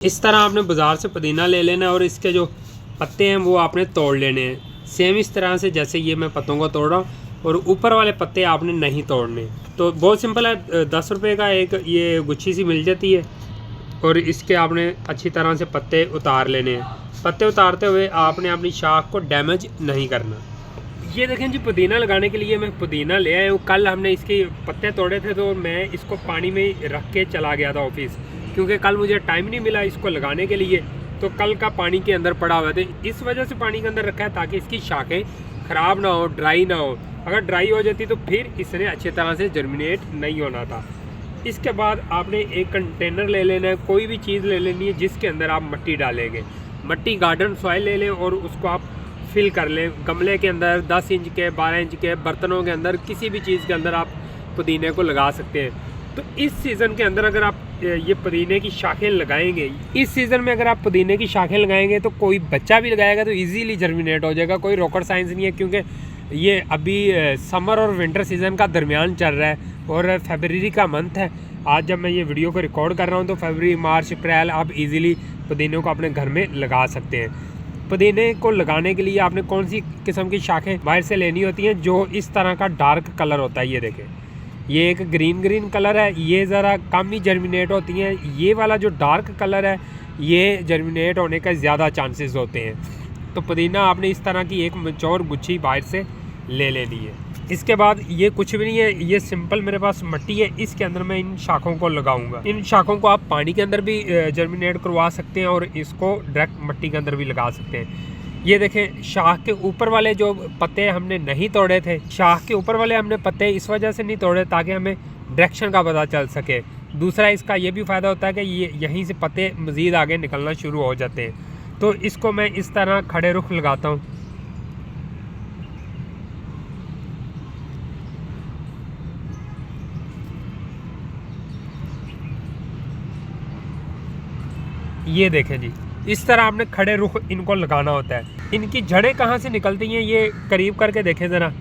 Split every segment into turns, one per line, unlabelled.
इस तरह आपने बाज़ार से पुदीना ले लेना है और इसके जो पत्ते हैं वो आपने तोड़ लेने हैं। सेम इस तरह से जैसे ये मैं पत्तों को तोड़ रहा हूँ और ऊपर वाले पत्ते आपने नहीं तोड़ने। तो बहुत सिंपल है, 10 रुपये का एक ये गुच्छी सी मिल जाती है और इसके आपने अच्छी तरह से पत्ते उतार लेने हैं। पत्ते उतारते हुए आपने अपनी शाख को डैमेज नहीं करना। ये देखें जी, पुदीना लगाने के लिए मैं पुदीना ले आया हूँ। कल हमने इसके पत्ते तोड़े थे तो मैं इसको पानी में रख के चला गया था ऑफिस, क्योंकि कल मुझे टाइम नहीं मिला इसको लगाने के लिए। तो कल का पानी के अंदर पड़ा हुआ था, इस वजह से पानी के अंदर रखा है ताकि इसकी शाखें ख़राब ना हो, ड्राई ना हो। अगर ड्राई हो जाती तो फिर इसने अच्छी तरह से जर्मिनेट नहीं होना था। इसके बाद आपने एक कंटेनर ले लेना है, कोई भी चीज़ ले लेनी है जिसके अंदर आप मिट्टी डालेंगे। मिट्टी गार्डन सॉइल ले लें और उसको आप फिल कर लें गमले के अंदर, 10 इंच के, 12 इंच के बर्तनों के अंदर, किसी भी चीज़ के अंदर आप पुदीने को लगा सकते हैं। तो इस सीज़न के अंदर अगर आप ये पुदीने की शाखें लगाएंगे, इस सीज़न में अगर आप पुदीने की शाखें लगाएंगे तो कोई बच्चा भी लगाएगा तो इजीली जर्मिनेट हो जाएगा। कोई रॉकेट साइंस नहीं है, क्योंकि ये अभी समर और विंटर सीज़न का दरमियान चल रहा है और फरवरी का मंथ है। आज जब मैं ये वीडियो को रिकॉर्ड कर रहा हूँ तो फरवरी, मार्च, अप्रैल आप इजीली पुदीने को अपने घर में लगा सकते हैं। पुदीने को लगाने के लिए आपने कौन सी किस्म की शाखें बाहर से लेनी होती हैं? जो इस तरह का डार्क कलर होता है, ये देखें, ये एक ग्रीन कलर है, ये ज़रा कम ही जर्मिनेट होती हैं। ये वाला जो डार्क कलर है ये जर्मिनेट होने का ज़्यादा चांसेस होते हैं। तो पुदीना आपने इस तरह की एक मैच्योर गुच्छी बाहर से ले लेनी है। इसके बाद ये कुछ भी नहीं है, ये सिंपल मेरे पास मिट्टी है, इसके अंदर मैं इन शाखों को लगाऊंगा। इन शाखों को आप पानी के अंदर भी जर्मिनेट करवा सकते हैं और इसको डायरेक्ट मिट्टी के अंदर भी लगा सकते हैं। ये देखें, शाख के ऊपर वाले जो पत्ते हमने नहीं तोड़े थे, शाख के ऊपर वाले हमने पत्ते इस वजह से नहीं तोड़े ताकि हमें डायरेक्शन का पता चल सके। दूसरा इसका ये भी फ़ायदा होता है कि ये यहीं से पत्ते मज़ीद आगे निकलना शुरू हो जाते हैं। तो इसको मैं इस तरह खड़े रुख लगाता हूँ। ये देखें जी, इस तरह आपने खड़े रुख इनको लगाना होता है। इनकी जड़ें कहाँ से निकलती हैं ये करीब करके देखें ज़रा।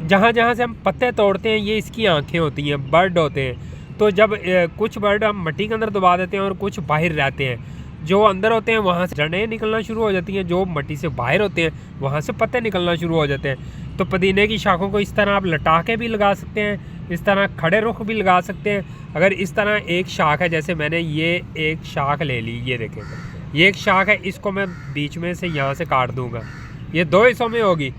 जहाँ जहाँ से हम पत्ते तोड़ते हैं ये इसकी आंखें होती हैं, बर्ड होते हैं। तो जब कुछ बर्ड हम मिट्टी के अंदर दबा देते हैं और कुछ बाहर रहते हैं, जो अंदर होते हैं वहाँ से जड़ें निकलना शुरू हो जाती हैं, जो मिट्टी से बाहर होते हैं वहाँ से पत्ते निकलना शुरू हो जाते हैं। तो पुदीने की शाखों को इस तरह आप लटा के भी लगा सकते हैं, इस तरह खड़े रुख भी लगा सकते हैं। अगर इस तरह एक शाख है, जैसे मैंने ये एक शाख ले ली, ये देखें, ये एक शाख है, इसको मैं बीच में से यहाँ से काट दूँगा, ये 2 हिस्सों में होगी।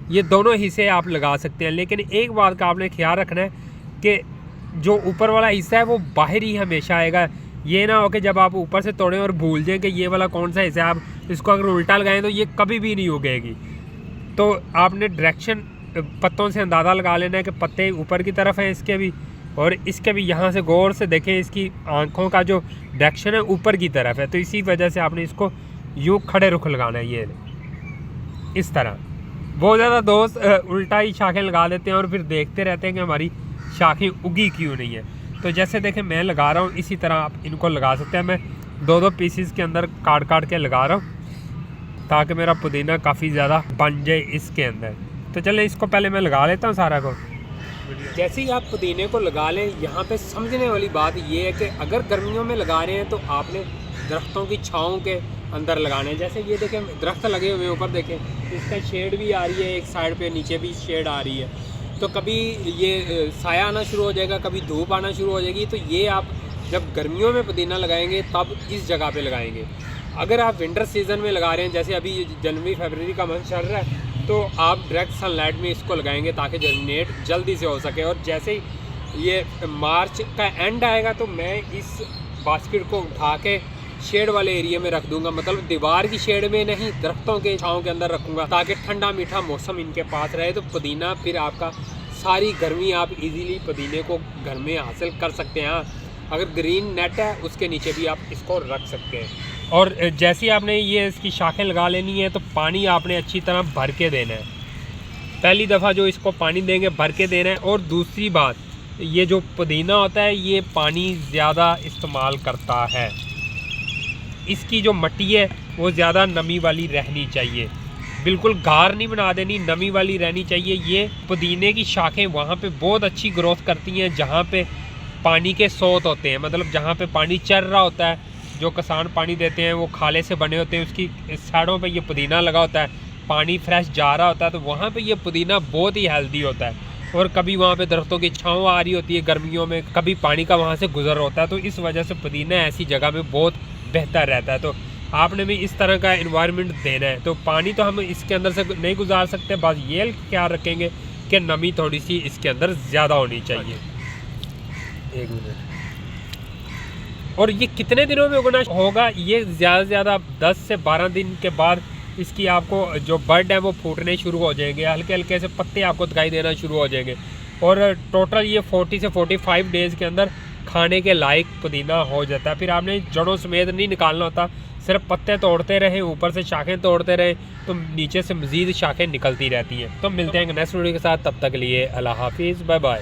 ये दोनों हिस्से आप लगा सकते हैं, लेकिन एक बात का आपने ख्याल रखना है कि जो ऊपर वाला हिस्सा है वो बाहर ही हमेशा आएगा। ये ना हो कि जब आप ऊपर से तोड़ें और भूल जाएं कि ये वाला कौन सा हिस्सा है, आप इसको अगर उल्टा लगाएं तो ये कभी भी नहीं उगेगी। तो आपने डायरेक्शन पत्तों से अंदाज़ा लगा लेना है कि पत्ते ऊपर की तरफ हैं इसके भी, और इसके भी यहाँ से गौर से देखें, इसकी आँखों का जो डायरेक्शन है ऊपर की तरफ है। तो इसी वजह से आपने इसको यूँ खड़े रुख लगाना है, ये इस तरह। बहुत ज़्यादा दोस्त उल्टा ही शाखें लगा देते हैं और फिर देखते रहते हैं कि हमारी शाखें उगी क्यों नहीं है। तो जैसे देखें मैं लगा रहा हूँ, इसी तरह आप इनको लगा सकते हैं। मैं 2-2 पीसीस के अंदर काट के लगा रहा हूँ ताकि मेरा पुदीना काफ़ी ज़्यादा बन जाए इसके अंदर। तो चलें इसको पहले मैं लगा लेता हूँ सारा को। जैसे ही आप पुदीने को लगा लें, यहाँ पे समझने वाली बात ये है कि अगर गर्मियों में लगा रहे हैं तो आपने दरख्तों की छाँव के अंदर लगाने हैं। जैसे ये देखें दरख्त लगे हुए हैं, ऊपर देखें इसका शेड भी आ रही है, एक साइड पे नीचे भी शेड आ रही है। तो कभी ये साया आना शुरू हो जाएगा, कभी धूप आना शुरू हो जाएगी। तो ये आप जब गर्मियों में पुदीना लगाएंगे तब इस जगह पे लगाएंगे। अगर आप विंटर सीज़न में लगा रहे हैं, जैसे अभी जनवरी फरवरी का मंथ चल रहा है, तो आप डायरेक्ट सनलाइट में इसको लगाएंगे ताकि जर्मिनेट जल्दी से हो सके। और जैसे ही ये मार्च का एंड आएगा तो मैं इस बास्केट को उठा के शेड वाले एरिया में रख दूंगा, मतलब दीवार की शेड में नहीं, दरख्तों के छाँव के अंदर रखूँगा ताकि ठंडा मीठा मौसम इनके पास रहे। तो पुदीना फिर आपका सारी गर्मी आप इजीली पुदीने को घर में हासिल कर सकते हैं। अगर ग्रीन नेट है उसके नीचे भी आप इसको रख सकते हैं। और जैसे ही आपने ये इसकी शाखें लगा लेनी है तो पानी आपने अच्छी तरह भर के देना है। पहली दफ़ा जो इसको पानी देंगे भर के देना है। और दूसरी बात, ये जो पुदीना होता है ये पानी ज़्यादा इस्तेमाल करता है, इसकी जो मिट्टी है वो ज़्यादा नमी वाली रहनी चाहिए, बिल्कुल गार नहीं बना देनी, नमी वाली रहनी चाहिए। ये पुदीने की शाखें वहाँ पे बहुत अच्छी ग्रोथ करती हैं जहाँ पे पानी के स्रोत होते हैं, मतलब जहाँ पे पानी चल रहा होता है जो किसान पानी देते हैं वो खाले से बने होते हैं, उसकी साइडों पे ये पुदीना लगा होता है, पानी फ्रेश जा रहा होता है, तो वहाँ पे ये पुदीना बहुत ही हेल्दी होता है। और कभी वहाँ पे दरख्तों की छाँव आ रही होती है गर्मियों में, कभी पानी का वहाँ से गुजर होता है, तो इस वजह से पुदीना ऐसी जगह में बहुत बेहतर रहता है। तो आपने भी इस तरह का इन्वायरमेंट देना है। तो पानी तो हम इसके अंदर से नहीं गुजार सकते, बस ये ख्याल रखेंगे कि नमी थोड़ी सी इसके अंदर ज़्यादा होनी चाहिए। एक मिनट। और ये कितने दिनों में उगना होगा? ये ज़्यादा से ज़्यादा 10 से 12 दिन के बाद इसकी आपको जो बर्ड है वो फूटने शुरू हो जाएंगे, हल्के हल्के से पत्ते आपको दिखाई देना शुरू हो जाएंगे। और टोटल ये 40 से 45 डेज़ के अंदर खाने के लायक पुदीना हो जाता है। फिर आपने जड़ों समेत नहीं निकालना होता, सिर्फ पत्ते तोड़ते रहें, ऊपर से शाखें तोड़ते रहें, तो नीचे से मज़ीद शाखें निकलती रहती हैं। तो मिलते हैं नेक्स्ट वीडियो के साथ, तब तक के लिए अल्लाह हाफिज़, बाय बाय।